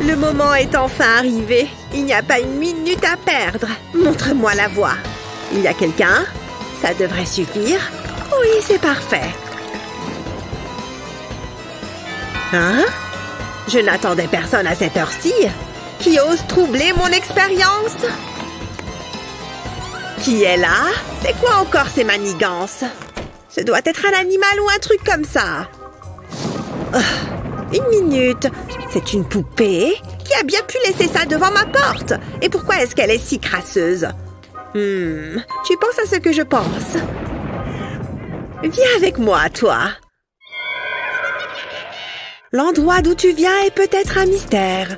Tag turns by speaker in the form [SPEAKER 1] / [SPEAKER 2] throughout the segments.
[SPEAKER 1] Le moment est enfin arrivé. Il n'y a pas une minute à perdre. Montre-moi la voie. Il y a quelqu'un? Ça devrait suffire. Oui, c'est parfait. Hein? Je n'attendais personne à cette heure-ci. Qui ose troubler mon expérience? Qui est là? C'est quoi encore ces manigances? Ce doit être un animal ou un truc comme ça. Une minute. C'est une poupée? Qui a bien pu laisser ça devant ma porte? Et pourquoi est-ce qu'elle est si crasseuse? Tu penses à ce que je pense? Viens avec moi, toi. L'endroit d'où tu viens est peut-être un mystère.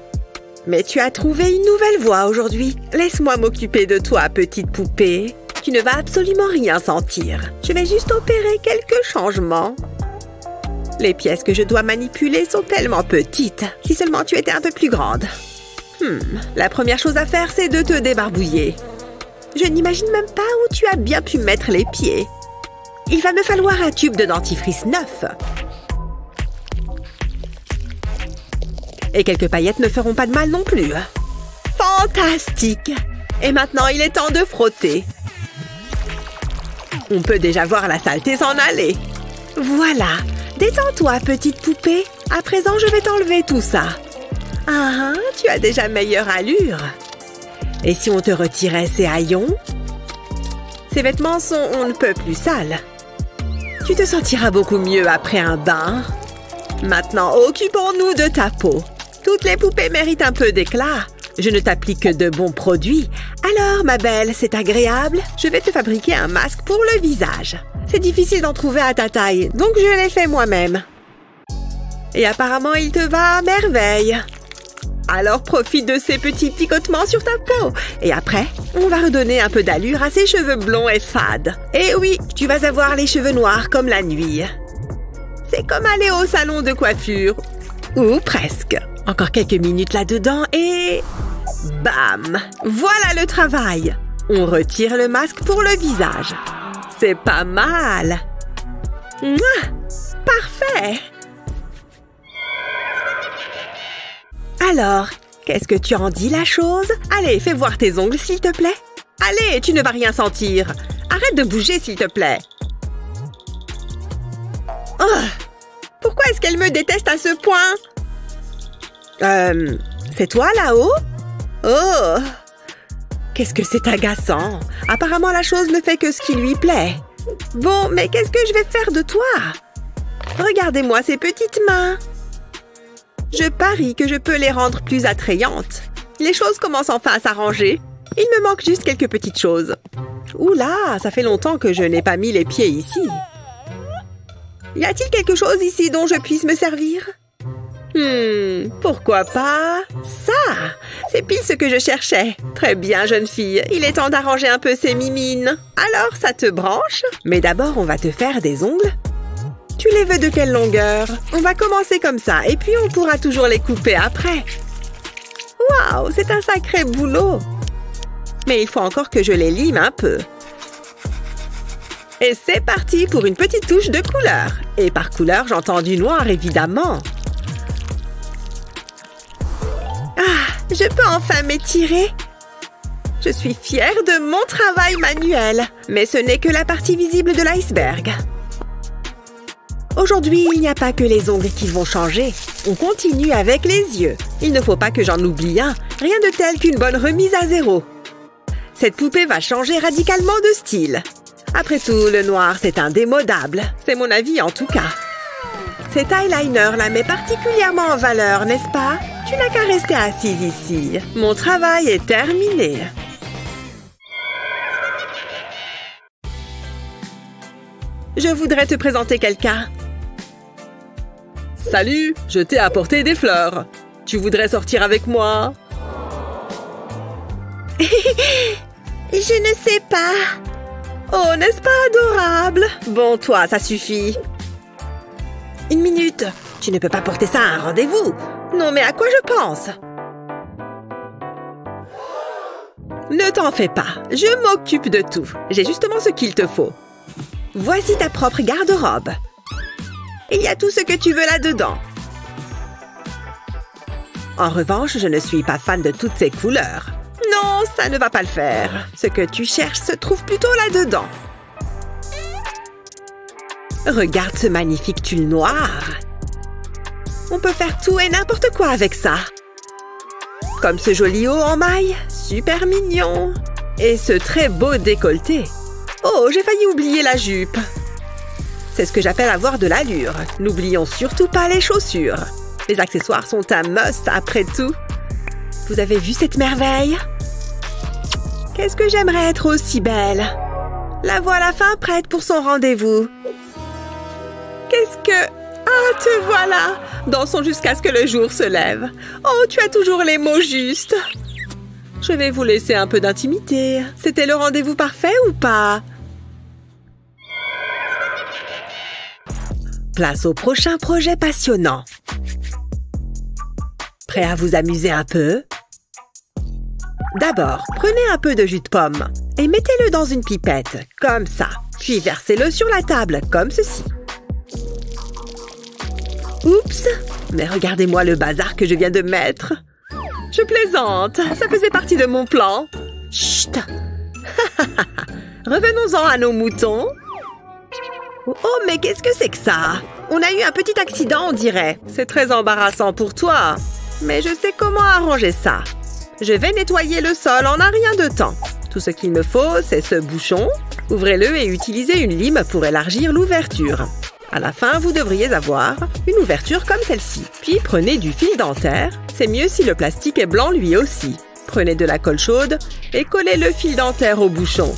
[SPEAKER 1] Mais tu as trouvé une nouvelle voie aujourd'hui. Laisse-moi m'occuper de toi, petite poupée. Tu ne vas absolument rien sentir. Je vais juste opérer quelques changements. Les pièces que je dois manipuler sont tellement petites. Si seulement tu étais un peu plus grande. La première chose à faire, c'est de te débarbouiller. Je n'imagine même pas où tu as bien pu mettre les pieds. Il va me falloir un tube de dentifrice neuf. Et quelques paillettes ne feront pas de mal non plus. Fantastique! Et maintenant, il est temps de frotter. On peut déjà voir la saleté s'en aller. Voilà. Détends-toi, petite poupée. À présent, je vais t'enlever tout ça. Tu as déjà meilleure allure. Et si on te retirait ces haillons? Ces vêtements sont on ne peut plus sales. Tu te sentiras beaucoup mieux après un bain. Maintenant, occupons-nous de ta peau. Toutes les poupées méritent un peu d'éclat. Je ne t'applique que de bons produits. Alors, ma belle, c'est agréable. Je vais te fabriquer un masque pour le visage. C'est difficile d'en trouver à ta taille, donc je l'ai fait moi-même. Et apparemment, il te va à merveille. Alors, profite de ces petits picotements sur ta peau. Et après, on va redonner un peu d'allure à ces cheveux blonds et fades. Et oui, tu vas avoir les cheveux noirs comme la nuit. C'est comme aller au salon de coiffure. Ou presque. Encore quelques minutes là-dedans et... Bam! Voilà le travail! On retire le masque pour le visage. C'est pas mal! Mouah! Parfait! Alors, qu'est-ce que tu en dis, la chose? Allez, fais voir tes ongles, s'il te plaît. Allez, tu ne vas rien sentir. Arrête de bouger, s'il te plaît. Pourquoi est-ce qu'elle me déteste à ce point? C'est toi là-haut? Oh! Qu'est-ce que c'est agaçant! Apparemment, la chose ne fait que ce qui lui plaît. Bon, mais qu'est-ce que je vais faire de toi? Regardez-moi ces petites mains. Je parie que je peux les rendre plus attrayantes. Les choses commencent enfin à s'arranger. Il me manque juste quelques petites choses. Oula, ça fait longtemps que je n'ai pas mis les pieds ici. Y a-t-il quelque chose ici dont je puisse me servir? Pourquoi pas? Ça! C'est pile ce que je cherchais. Très bien, jeune fille. Il est temps d'arranger un peu ces mimines. Alors, ça te branche? Mais d'abord, on va te faire des ongles. Tu les veux de quelle longueur? On va commencer comme ça, et puis on pourra toujours les couper après. Waouh, c'est un sacré boulot! Mais il faut encore que je les lime un peu. Et c'est parti pour une petite touche de couleur. Et par couleur, j'entends du noir, évidemment. Je peux enfin m'étirer. Je suis fière de mon travail manuel. Mais ce n'est que la partie visible de l'iceberg. Aujourd'hui, il n'y a pas que les ongles qui vont changer. On continue avec les yeux. Il ne faut pas que j'en oublie un. Rien de tel qu'une bonne remise à zéro. Cette poupée va changer radicalement de style. Après tout, le noir, c'est indémodable. C'est mon avis en tout cas. Cet eyeliner la met particulièrement en valeur, n'est-ce pas? Tu n'as qu'à rester assise ici. Mon travail est terminé. Je voudrais te présenter quelqu'un. Salut, je t'ai apporté des fleurs. Tu voudrais sortir avec moi? Je ne sais pas. Oh, n'est-ce pas adorable? Bon, toi, ça suffit. Une minute. Tu ne peux pas porter ça à un rendez-vous. Non, mais à quoi je pense? Ne t'en fais pas. Je m'occupe de tout. J'ai justement ce qu'il te faut. Voici ta propre garde-robe. Il y a tout ce que tu veux là-dedans. En revanche, je ne suis pas fan de toutes ces couleurs. Non, ça ne va pas le faire. Ce que tu cherches se trouve plutôt là-dedans. Regarde ce magnifique tulle noir. On peut faire tout et n'importe quoi avec ça. Comme ce joli haut en maille, super mignon. Et ce très beau décolleté. Oh, j'ai failli oublier la jupe. C'est ce que j'appelle avoir de l'allure. N'oublions surtout pas les chaussures. Les accessoires sont un must après tout. Vous avez vu cette merveille? Qu'est-ce que j'aimerais être aussi belle? La voilà fin prête pour son rendez-vous. Qu'est-ce que... Ah, te voilà! Dansons jusqu'à ce que le jour se lève. Oh, tu as toujours les mots justes. Je vais vous laisser un peu d'intimité. C'était le rendez-vous parfait ou pas? Place au prochain projet passionnant. Prêt à vous amuser un peu? D'abord, prenez un peu de jus de pomme et mettez-le dans une pipette, comme ça. Puis versez-le sur la table, comme ceci. Oups! Mais regardez-moi le bazar que je viens de mettre. Je plaisante, ça faisait partie de mon plan. Chut! Revenons-en à nos moutons. Oh, mais qu'est-ce que c'est que ça? On a eu un petit accident, on dirait. C'est très embarrassant pour toi. Mais je sais comment arranger ça. Je vais nettoyer le sol en un rien de temps. Tout ce qu'il me faut, c'est ce bouchon. Ouvrez-le et utilisez une lime pour élargir l'ouverture. À la fin, vous devriez avoir une ouverture comme celle-ci. Puis prenez du fil dentaire. C'est mieux si le plastique est blanc lui aussi. Prenez de la colle chaude et collez le fil dentaire au bouchon.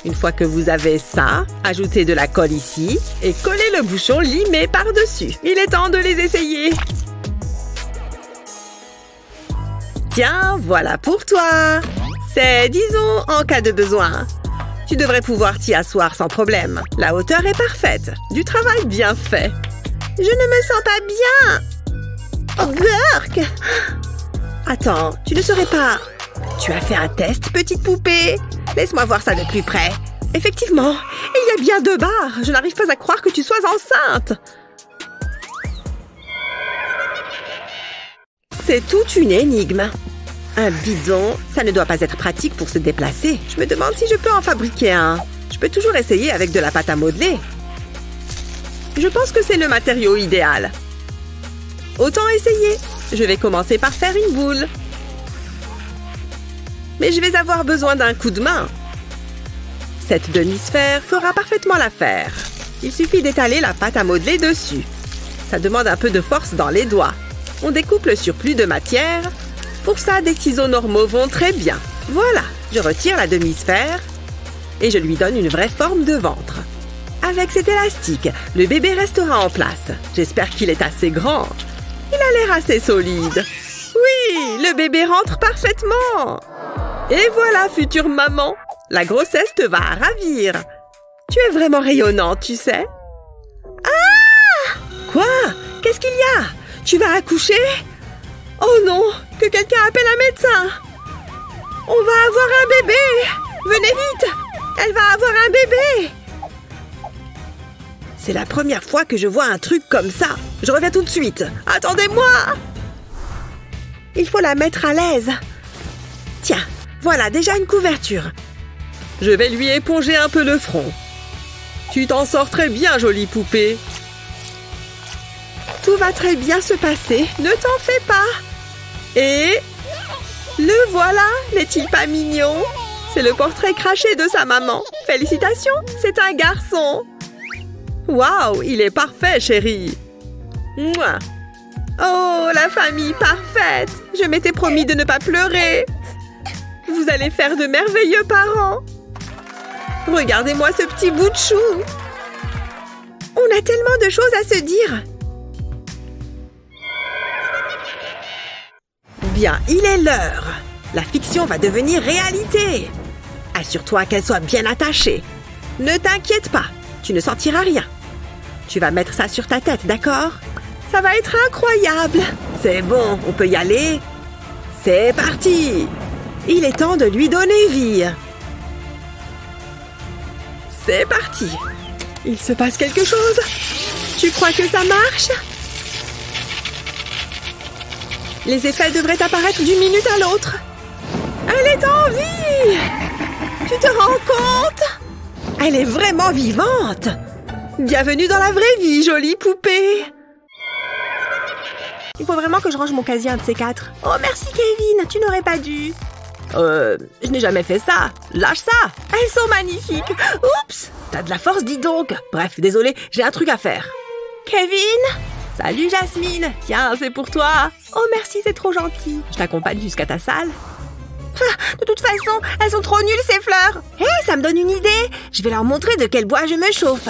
[SPEAKER 1] Une fois que vous avez ça, ajoutez de la colle ici et collez le bouchon limé par-dessus. Il est temps de les essayer. Tiens, voilà pour toi. C'est, disons, en cas de besoin. Tu devrais pouvoir t'y asseoir sans problème. La hauteur est parfaite. Du travail bien fait. Je ne me sens pas bien. Oh, Burk! Attends, tu ne serais pas... Tu as fait un test, petite poupée? Laisse-moi voir ça de plus près. Effectivement, il y a bien 2 barres. Je n'arrive pas à croire que tu sois enceinte. C'est toute une énigme. Un bidon, ça ne doit pas être pratique pour se déplacer. Je me demande si je peux en fabriquer un. Je peux toujours essayer avec de la pâte à modeler. Je pense que c'est le matériau idéal. Autant essayer. Je vais commencer par faire une boule. Mais je vais avoir besoin d'un coup de main. Cette demi-sphère fera parfaitement l'affaire. Il suffit d'étaler la pâte à modeler dessus. Ça demande un peu de force dans les doigts. On découpe le surplus de matière. Pour ça, des ciseaux normaux vont très bien. Voilà, je retire la demi-sphère et je lui donne une vraie forme de ventre. Avec cet élastique, le bébé restera en place. J'espère qu'il est assez grand. Il a l'air assez solide. Oui, le bébé rentre parfaitement. Et voilà, future maman. La grossesse te va ravir. Tu es vraiment rayonnante, tu sais. Ah! Quoi? Qu'est-ce qu'il y a? Tu vas accoucher? Oh non! Que quelqu'un appelle un médecin! On va avoir un bébé! Venez vite! Elle va avoir un bébé! C'est la première fois que je vois un truc comme ça. Je reviens tout de suite. Attendez-moi! Il faut la mettre à l'aise. Tiens, voilà déjà une couverture. Je vais lui éponger un peu le front. Tu t'en sors très bien, jolie poupée. Tout va très bien se passer. Ne t'en fais pas. Et... le voilà, n'est-il pas mignon? C'est le portrait craché de sa maman. Félicitations, c'est un garçon. Waouh, il est parfait, chérie. Mouah. Oh, la famille parfaite. Je m'étais promis de ne pas pleurer. Vous allez faire de merveilleux parents. Regardez-moi ce petit bout de chou. On a tellement de choses à se dire. Bien, il est l'heure. La fiction va devenir réalité. Assure-toi qu'elle soit bien attachée. Ne t'inquiète pas, tu ne sentiras rien. Tu vas mettre ça sur ta tête, d'accord? Ça va être incroyable. C'est bon, on peut y aller. C'est parti. Il est temps de lui donner vie. C'est parti. Il se passe quelque chose. Tu crois que ça marche? Les effets devraient apparaître d'une minute à l'autre. Elle est en vie! Tu te rends compte? Elle est vraiment vivante! Bienvenue dans la vraie vie, jolie poupée! Il faut vraiment que je range mon casier un de ces quatre. Oh, merci, Kevin! Tu n'aurais pas dû. Je n'ai jamais fait ça. Lâche ça! Elles sont magnifiques! Oups! T'as de la force, dis donc! Bref, désolé, j'ai un truc à faire. Kevin? Salut, Jasmine! Tiens, c'est pour toi! Oh, merci, c'est trop gentil. Je t'accompagne jusqu'à ta salle. Ah, de toute façon, elles sont trop nulles, ces fleurs! Hé, ça me donne une idée! Je vais leur montrer de quel bois je me chauffe.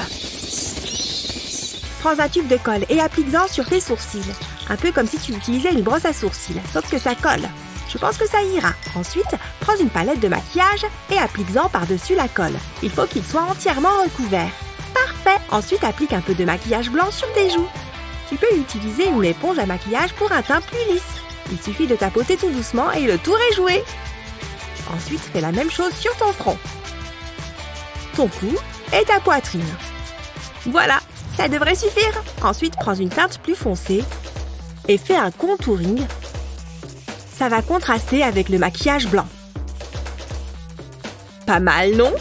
[SPEAKER 1] Prends un tube de colle et applique-en sur tes sourcils. Un peu comme si tu utilisais une brosse à sourcils, sauf que ça colle. Je pense que ça ira. Ensuite, prends une palette de maquillage et applique-en par-dessus la colle. Il faut qu'il soit entièrement recouvert. Parfait! Ensuite, applique un peu de maquillage blanc sur tes joues. Tu peux utiliser une éponge à maquillage pour un teint plus lisse. Il suffit de tapoter tout doucement et le tour est joué. Ensuite, fais la même chose sur ton front, ton cou et ta poitrine. Voilà, ça devrait suffire. Ensuite, prends une teinte plus foncée et fais un contouring. Ça va contraster avec le maquillage blanc. Pas mal, non?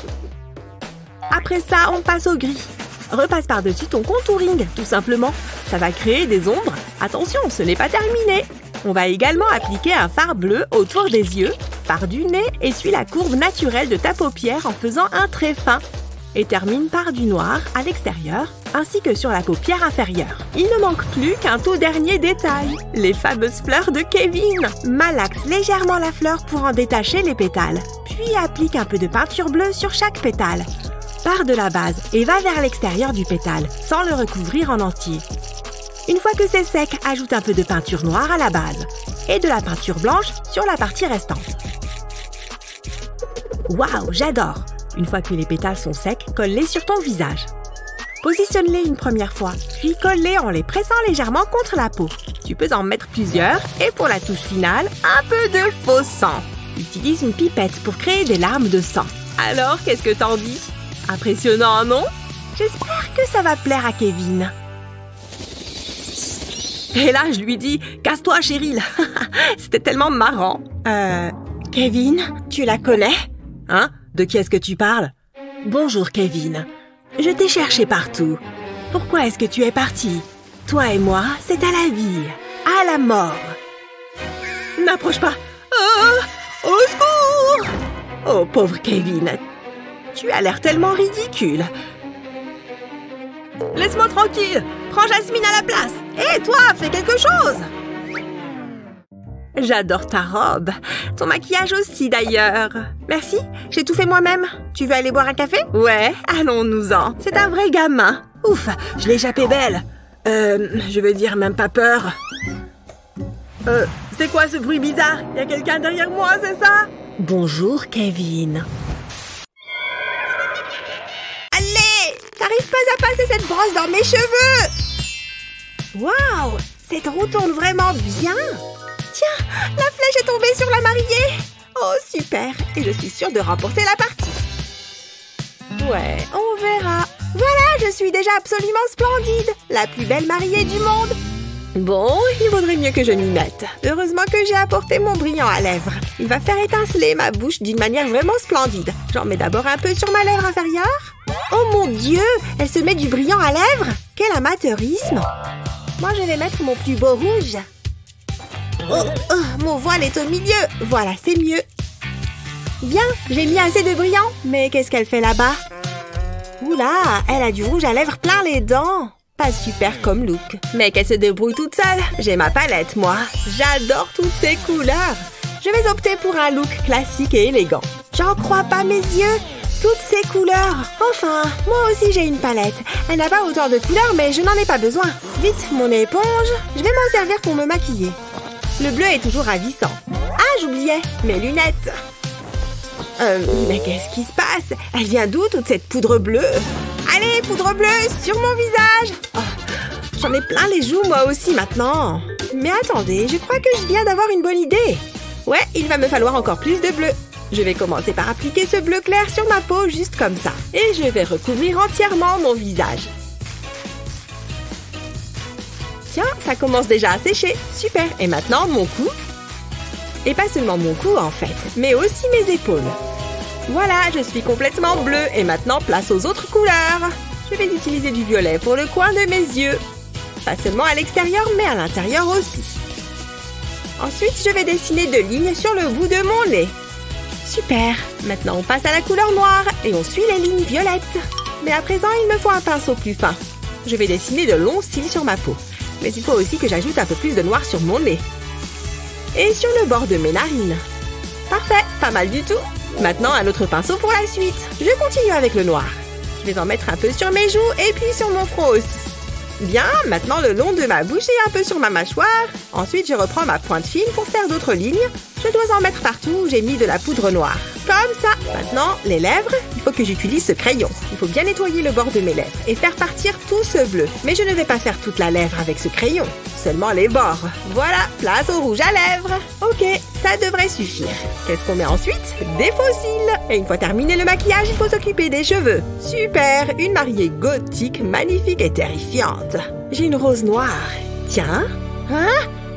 [SPEAKER 1] Après ça, on passe au gris. Repasse par-dessus ton contouring, tout simplement. Ça va créer des ombres. Attention, ce n'est pas terminé. On va également appliquer un fard bleu autour des yeux, par du nez et suis la courbe naturelle de ta paupière en faisant un trait fin. Et termine par du noir à l'extérieur, ainsi que sur la paupière inférieure. Il ne manque plus qu'un tout dernier détail, les fameuses fleurs de Kevin. Malaxe légèrement la fleur pour en détacher les pétales, puis applique un peu de peinture bleue sur chaque pétale. Pars de la base et va vers l'extérieur du pétale, sans le recouvrir en entier. Une fois que c'est sec, ajoute un peu de peinture noire à la base et de la peinture blanche sur la partie restante. Waouh, j'adore! Une fois que les pétales sont secs, colle-les sur ton visage. Positionne-les une première fois, puis colle-les en les pressant légèrement contre la peau. Tu peux en mettre plusieurs et pour la touche finale, un peu de faux sang. Utilise une pipette pour créer des larmes de sang. Alors, qu'est-ce que t'en dis? Impressionnant, non? J'espère que ça va plaire à Kevin. Et là, je lui dis « Casse-toi, Cheryl !» C'était tellement marrant. Kevin, tu la connais? Hein? De qui est-ce que tu parles? Bonjour, Kevin. Je t'ai cherché partout. Pourquoi est-ce que tu es parti? Toi et moi, c'est à la vie, à la mort. N'approche pas. Oh, au secours! Oh, pauvre Kevin. Tu as l'air tellement ridicule. Laisse-moi tranquille. Prends Jasmine à la place. Et toi, fais quelque chose. J'adore ta robe. Ton maquillage aussi, d'ailleurs. Merci, j'ai tout fait moi-même. Tu veux aller boire un café? Ouais, allons-nous-en. C'est un vrai gamin. Ouf, je l'ai échappé belle. Je veux dire, même pas peur. C'est quoi ce bruit bizarre? Il y a quelqu'un derrière moi, c'est ça? Bonjour, Kevin. Allez! T'arrives pas à passer cette brosse dans mes cheveux! Waouh! Cette roue tourne vraiment bien! Tiens, la flèche est tombée sur la mariée! Oh, super! Et je suis sûre de remporter la partie. Ouais, on verra. Voilà, je suis déjà absolument splendide! La plus belle mariée du monde! Bon, il vaudrait mieux que je m'y mette. Heureusement que j'ai apporté mon brillant à lèvres. Il va faire étinceler ma bouche d'une manière vraiment splendide. J'en mets d'abord un peu sur ma lèvre inférieure. Oh mon Dieu! Elle se met du brillant à lèvres? Quel amateurisme! Moi, je vais mettre mon plus beau rouge. Oh, mon voile est au milieu. Voilà, c'est mieux. Bien, j'ai mis assez de brillant. Mais qu'est-ce qu'elle fait là-bas? Oula, elle a du rouge à lèvres plein les dents. Pas super comme look. Mais qu'elle se débrouille toute seule. J'ai ma palette, moi. J'adore toutes ces couleurs. Je vais opter pour un look classique et élégant. J'en crois pas mes yeux. Toutes ces couleurs. Enfin, moi aussi j'ai une palette. Elle n'a pas autant de couleurs, mais je n'en ai pas besoin. Vite, mon éponge. Je vais m'en servir pour me maquiller. Le bleu est toujours ravissant. Ah, j'oubliais, mes lunettes. Mais qu'est-ce qui se passe? Elle vient d'où, toute cette poudre bleue? Allez, poudre bleue, sur mon visage. Oh, j'en ai plein les joues, moi aussi, maintenant. Mais attendez, je crois que je viens d'avoir une bonne idée. Ouais, il va me falloir encore plus de bleu. Je vais commencer par appliquer ce bleu clair sur ma peau, juste comme ça. Et je vais recouvrir entièrement mon visage. Tiens, ça commence déjà à sécher. Super. Et maintenant, mon cou. Et pas seulement mon cou, en fait, mais aussi mes épaules. Voilà, je suis complètement bleue. Et maintenant, place aux autres couleurs. Je vais utiliser du violet pour le coin de mes yeux. Pas seulement à l'extérieur, mais à l'intérieur aussi. Ensuite, je vais dessiner 2 lignes sur le bout de mon nez. Super. Maintenant, on passe à la couleur noire et on suit les lignes violettes. Mais à présent, il me faut un pinceau plus fin. Je vais dessiner de longs cils sur ma peau. Mais il faut aussi que j'ajoute un peu plus de noir sur mon nez. Et sur le bord de mes narines. Parfait, pas mal du tout. Maintenant, un autre pinceau pour la suite. Je continue avec le noir. Je vais en mettre un peu sur mes joues et puis sur mon front aussi. Bien, maintenant le long de ma bouche et un peu sur ma mâchoire. Ensuite, je reprends ma pointe fine pour faire d'autres lignes. Je dois en mettre partout où j'ai mis de la poudre noire. Comme ça. Maintenant, les lèvres. Il faut que j'utilise ce crayon. Il faut bien nettoyer le bord de mes lèvres et faire partir tout ce bleu. Mais je ne vais pas faire toute la lèvre avec ce crayon. Seulement les bords. Voilà, place au rouge à lèvres. Ok, ça devrait suffire. Qu'est-ce qu'on met ensuite? Des faux cils. Et une fois terminé le maquillage, il faut s'occuper des cheveux. Super, une mariée gothique, magnifique et terrifiante. J'ai une rose noire. Tiens. Hein?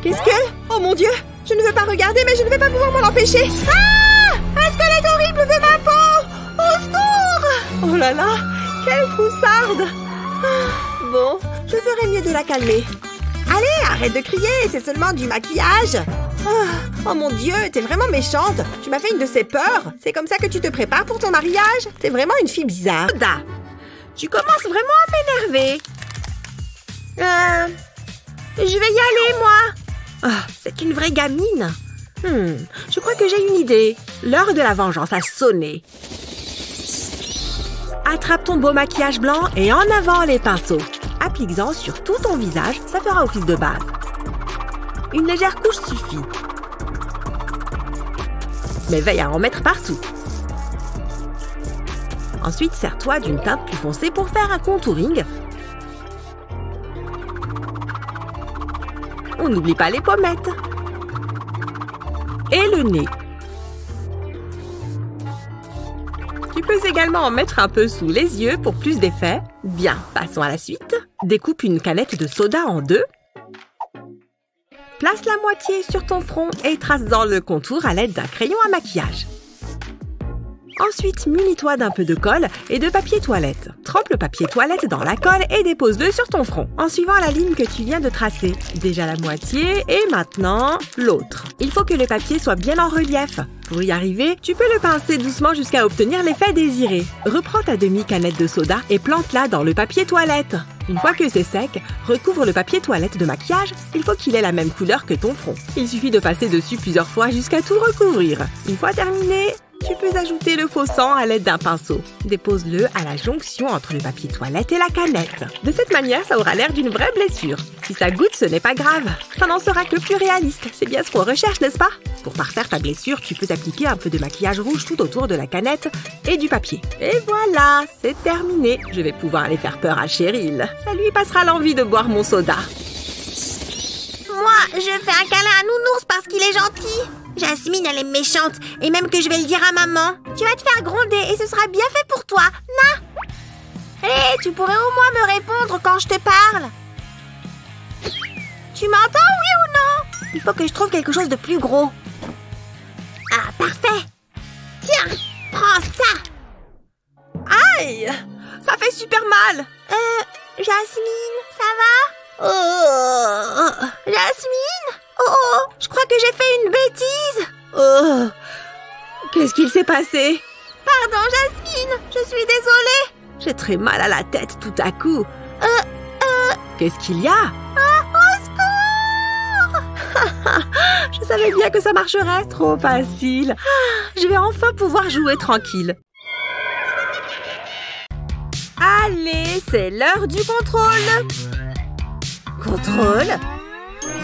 [SPEAKER 1] Qu'est-ce que... Oh mon Dieu! Je ne veux pas regarder, mais je ne vais pas pouvoir m'en empêcher. Ah! Un squelette horrible fait ma peau! Au secours! Oh là là! Quelle froussarde! Ah, bon, je ferais mieux de la calmer. Allez, arrête de crier, c'est seulement du maquillage. Oh mon Dieu, t'es vraiment méchante. Tu m'as fait une de ces peurs. C'est comme ça que tu te prépares pour ton mariage? T'es vraiment une fille bizarre. Da, tu commences vraiment à m'énerver. Je vais y aller, moi. Oh, c'est une vraie gamine. Je crois que j'ai une idée. L'heure de la vengeance a sonné. Attrape ton beau maquillage blanc et en avant les pinceaux. Applique-en sur tout ton visage, ça fera office de base. Une légère couche suffit. Mais veille à en mettre partout. Ensuite, sers-toi d'une teinte plus foncée pour faire un contouring. On n'oublie pas les pommettes. Et le nez. Tu peux également en mettre un peu sous les yeux pour plus d'effet. Bien, passons à la suite. Découpe une canette de soda en 2. Place la moitié sur ton front et trace-en le contour à l'aide d'un crayon à maquillage. Ensuite, munis-toi d'un peu de colle et de papier toilette. Trempe le papier toilette dans la colle et dépose-le sur ton front, en suivant la ligne que tu viens de tracer. Déjà la moitié et maintenant l'autre. Il faut que le papier soit bien en relief. Pour y arriver, tu peux le pincer doucement jusqu'à obtenir l'effet désiré. Reprends ta demi-canette de soda et plante-la dans le papier toilette. Une fois que c'est sec, recouvre le papier toilette de maquillage. Il faut qu'il ait la même couleur que ton front. Il suffit de passer dessus plusieurs fois jusqu'à tout recouvrir. Une fois terminé, tu peux ajouter le faux sang à l'aide d'un pinceau. Dépose-le à la jonction entre le papier toilette et la canette. De cette manière, ça aura l'air d'une vraie blessure. Si ça goûte, ce n'est pas grave. Ça n'en sera que plus réaliste. C'est bien ce qu'on recherche, n'est-ce pas? Pour parfaire ta blessure, tu peux appliquer un peu de maquillage rouge tout autour de la canette et du papier. Et voilà, c'est terminé. Je vais pouvoir aller faire peur à Cheryl. Ça lui passera l'envie de boire mon soda.
[SPEAKER 2] Moi, je fais un câlin à Nounours parce qu'il est gentil. Jasmine, elle est méchante. Et même que je vais le dire à maman. Tu vas te faire gronder et ce sera bien fait pour toi. Na. Hé, tu pourrais au moins me répondre quand je te parle. Tu m'entends, oui ou non? Il faut que je trouve quelque chose de plus gros. Ah, parfait. Tiens, prends ça.
[SPEAKER 1] Aïe! Ça fait super mal!
[SPEAKER 2] Jasmine, ça va? Oh, Jasmine? Oh, je crois que j'ai fait une bêtise.
[SPEAKER 1] Oh! Qu'est-ce qu'il s'est passé?
[SPEAKER 2] Pardon, Jasmine, je suis désolée.
[SPEAKER 1] J'ai très mal à la tête tout à coup. Qu'est-ce qu'il y a?
[SPEAKER 2] Au secours!
[SPEAKER 1] Je savais bien que ça marcherait. Trop facile. Je vais enfin pouvoir jouer tranquille. Allez, c'est l'heure du contrôle. Contrôle?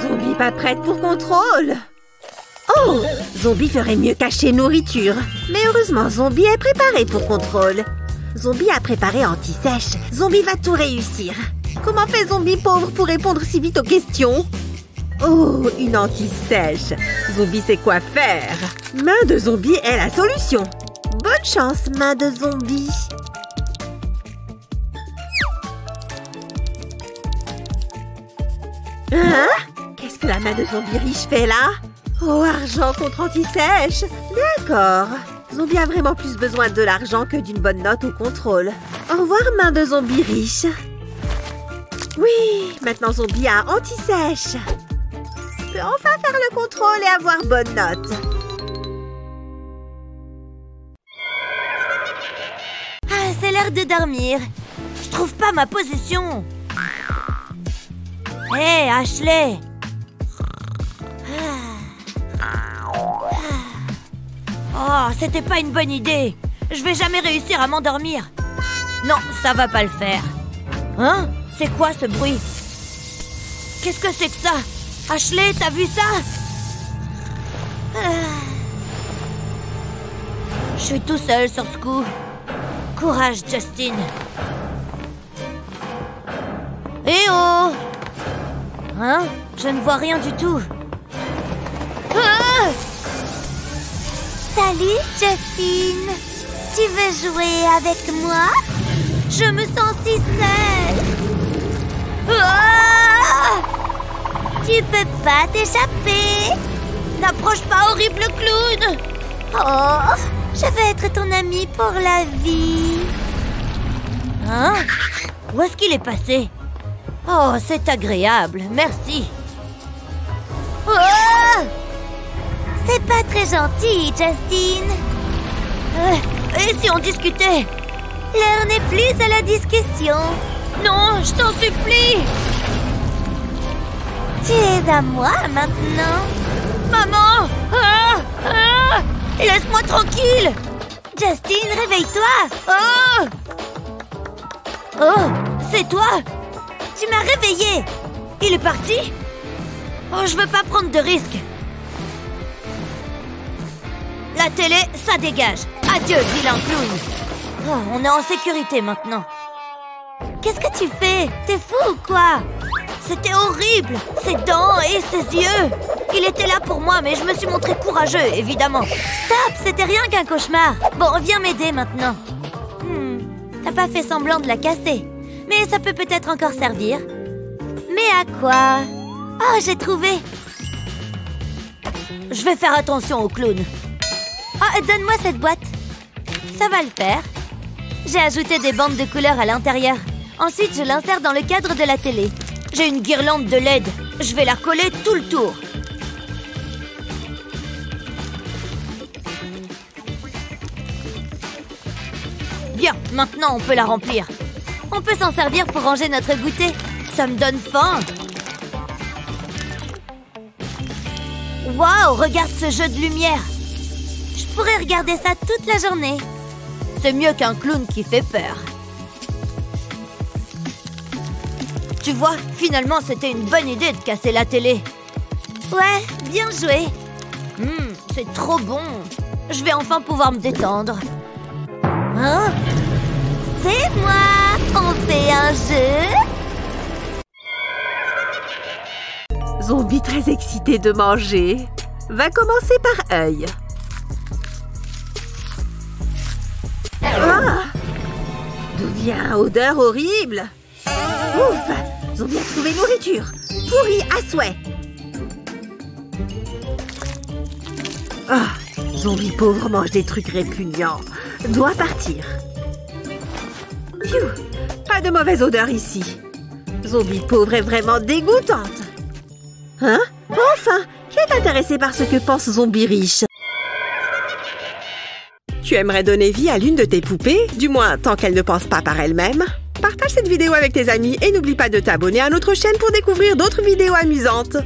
[SPEAKER 1] Zombie pas prête pour contrôle. Oh! Zombie ferait mieux cacher nourriture. Mais heureusement, Zombie est préparé pour contrôle. Zombie a préparé anti-sèche. Zombie va tout réussir. Comment fait Zombie pauvre pour répondre si vite aux questions? Oh, une anti-sèche. Zombie sait quoi faire. Main de Zombie est la solution. Bonne chance, main de Zombie. Hein? Qu'est-ce que la main de zombie riche fait là? Oh, argent contre anti-sèche. D'accord. Zombie a vraiment plus besoin de l'argent que d'une bonne note au contrôle. Au revoir, main de zombie riche. Oui, maintenant zombie a anti-sèche. Peut enfin faire le contrôle et avoir bonne note.
[SPEAKER 3] Ah, c'est l'heure de dormir. Je trouve pas ma position. Hé, hey, Ashley. Oh, c'était pas une bonne idée. Je vais jamais réussir à m'endormir. Non, ça va pas le faire. Hein? C'est quoi ce bruit? Qu'est-ce que c'est que ça? Ashley, t'as vu ça? Je suis tout seul sur ce coup. Courage, Justin. Eh oh! Hein? Je ne vois rien du tout. Ah!
[SPEAKER 2] Salut, Justin. Tu veux jouer avec moi? Je me sens si seule.
[SPEAKER 3] Ah!
[SPEAKER 2] Tu peux pas t'échapper.
[SPEAKER 3] N'approche pas, horrible clown!
[SPEAKER 2] Oh, je veux être ton ami pour la vie.
[SPEAKER 3] Hein? Où est-ce qu'il est passé? Oh, c'est agréable, merci. Ah!
[SPEAKER 2] C'est pas très gentil, Justin.
[SPEAKER 3] Et si on discutait?
[SPEAKER 2] L'heure n'est plus à la discussion.
[SPEAKER 3] Non, je t'en supplie.
[SPEAKER 2] Tu es à moi maintenant.
[SPEAKER 3] Maman! Ah! Ah! Laisse-moi tranquille!
[SPEAKER 2] Justin, réveille-toi.
[SPEAKER 3] Oh! Oh, c'est toi?
[SPEAKER 2] Tu m'as réveillée.
[SPEAKER 3] Il est parti? Oh, je veux pas prendre de risques. La télé, ça dégage. Adieu, vilain clown. Oh, on est en sécurité maintenant.
[SPEAKER 2] Qu'est-ce que tu fais? T'es fou ou quoi?
[SPEAKER 3] C'était horrible. Ses dents et ses yeux. Il était là pour moi, mais je me suis montré courageux, évidemment.
[SPEAKER 2] Stop, c'était rien qu'un cauchemar. Bon, viens m'aider maintenant. T'as pas fait semblant de la casser. Mais ça peut peut-être encore servir. Mais à quoi? Oh, j'ai trouvé.
[SPEAKER 3] Je vais faire attention au clown.
[SPEAKER 2] Oh, donne-moi cette boîte. Ça va le faire. J'ai ajouté des bandes de couleurs à l'intérieur. Ensuite, je l'insère dans le cadre de la télé.
[SPEAKER 3] J'ai une guirlande de LED. Je vais la coller tout le tour. Bien, maintenant on peut la remplir.
[SPEAKER 2] On peut s'en servir pour ranger notre goûter.
[SPEAKER 3] Ça me donne faim. Waouh, regarde ce jeu de lumière.
[SPEAKER 2] Je pourrais regarder ça toute la journée.
[SPEAKER 3] C'est mieux qu'un clown qui fait peur. Tu vois, finalement, c'était une bonne idée de casser la télé.
[SPEAKER 2] Ouais, bien joué.
[SPEAKER 3] C'est trop bon. Je vais enfin pouvoir me détendre. Hein?
[SPEAKER 2] C'est moi. On fait un jeu.
[SPEAKER 1] Zombie très excité de manger. Va commencer par œil. Ah! D'où vient odeur horrible? Ouf! Zombie a trouvé nourriture. Pourrie à souhait. Ah! Zombie pauvre mange des trucs répugnants. Doit partir. Phew! Pas de mauvaise odeur ici. Zombie pauvre est vraiment dégoûtante. Hein? Enfin! Qui est intéressé par ce que pense Zombie riche? Tu aimerais donner vie à l'une de tes poupées? Du moins, tant qu'elle ne pense pas par elle-même. Partage cette vidéo avec tes amis et n'oublie pas de t'abonner à notre chaîne pour découvrir d'autres vidéos amusantes.